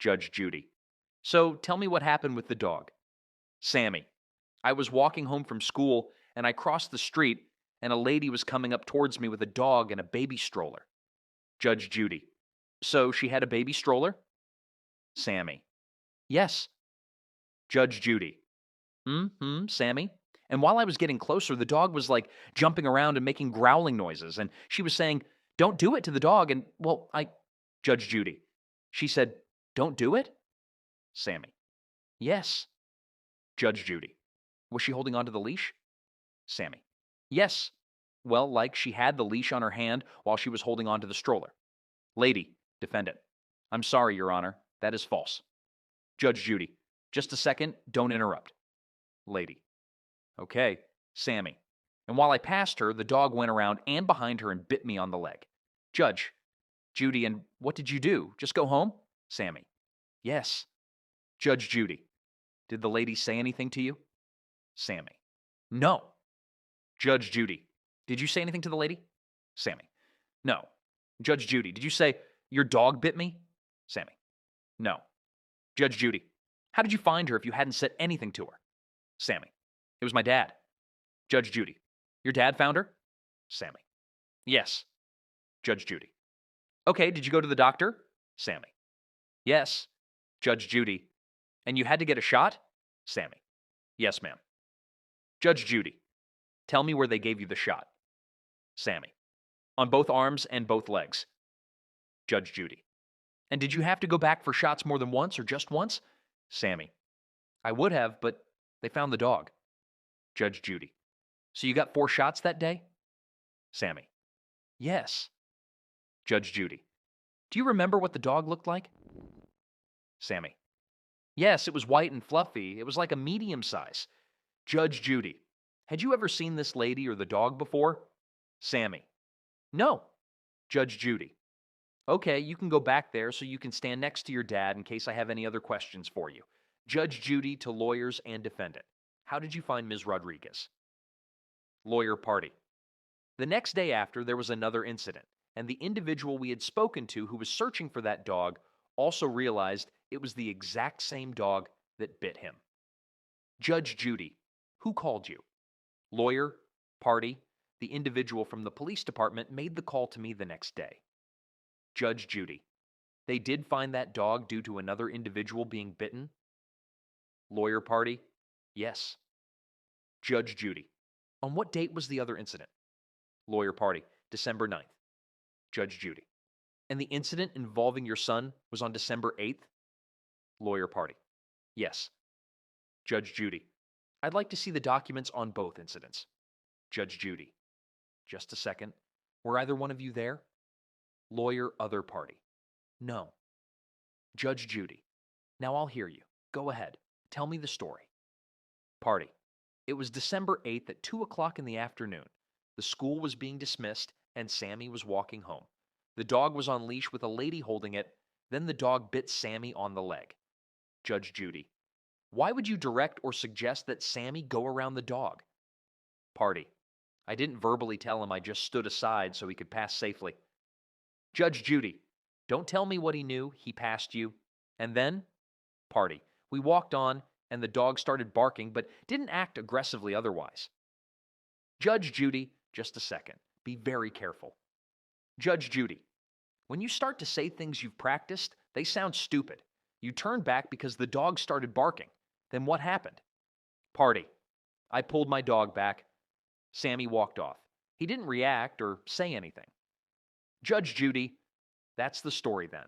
Judge Judy. So tell me what happened with the dog. Sammy. I was walking home from school and I crossed the street and a lady was coming up towards me with a dog and a baby stroller. Judge Judy. So she had a baby stroller? Sammy. Yes. Judge Judy. Mm-hmm, Sammy. And while I was getting closer, the dog was like jumping around and making growling noises. And she was saying, "Don't do it," to the dog. And, Judge Judy. She said, "Don't do it?" Sammy. Yes. Judge Judy. Was she holding onto the leash? Sammy. Yes. Well, like she had the leash on her hand while she was holding onto the stroller. Lady. Defendant. I'm sorry, Your Honor. That is false. Judge Judy. Just a second. Don't interrupt. Lady. Okay. Sammy. And while I passed her, the dog went around and behind her and bit me on the leg. Judge. Judy. And what did you do? Just go home? Sammy. Yes. Judge Judy. Did the lady say anything to you? Sammy. No. Judge Judy. Did you say anything to the lady? Sammy. No. Judge Judy. Did you say, "Your dog bit me"? Sammy. No. Judge Judy. How did you find her if you hadn't said anything to her? Sammy. It was my dad. Judge Judy. Your dad found her? Sammy. Yes. Judge Judy. Okay, did you go to the doctor? Sammy. Yes. Judge Judy. And you had to get a shot? Sammy. Yes, ma'am. Judge Judy. Tell me where they gave you the shot. Sammy. On both arms and both legs. Judge Judy. And did you have to go back for shots more than once or just once? Sammy. I would have, but they found the dog. Judge Judy. So you got 4 shots that day? Sammy. Yes. Judge Judy. Do you remember what the dog looked like? Sammy. Yes, it was white and fluffy. It was like a medium size. Judge Judy. Had you ever seen this lady or the dog before? Sammy. No. Judge Judy. Okay, you can go back there so you can stand next to your dad in case I have any other questions for you. Judge Judy to lawyers and defendant. How did you find Ms. Rodriguez? Lawyer party. The next day after, there was another incident, and the individual we had spoken to who was searching for that dog also realized it was the exact same dog that bit him. Judge Judy. Who called you? Lawyer, party. The individual from the police department made the call to me the next day. Judge Judy. They did find that dog due to another individual being bitten? Lawyer party. Yes. Judge Judy. On what date was the other incident? Lawyer party. December 9th. Judge Judy. And the incident involving your son was on December 8th? Lawyer party. Yes. Judge Judy. I'd like to see the documents on both incidents. Judge Judy. Just a second. Were either one of you there? Lawyer other party. No. Judge Judy. Now I'll hear you. Go ahead. Tell me the story. Party. It was December 8th at 2 o'clock in the afternoon. The school was being dismissed and Sammy was walking home. The dog was on leash with a lady holding it. Then the dog bit Sammy on the leg. Judge Judy. Why would you direct or suggest that Sammy go around the dog? Party. I didn't verbally tell him, I just stood aside so he could pass safely. Judge Judy. Don't tell me what he knew. He passed you. And then? Party. We walked on and the dog started barking but didn't act aggressively otherwise. Judge Judy. Just a second. Be very careful. Judge Judy. When you start to say things you've practiced, they sound stupid. You turned back because the dog started barking. Then what happened? Party. I pulled my dog back. Sammy walked off. He didn't react or say anything. Judge Judy. That's the story then.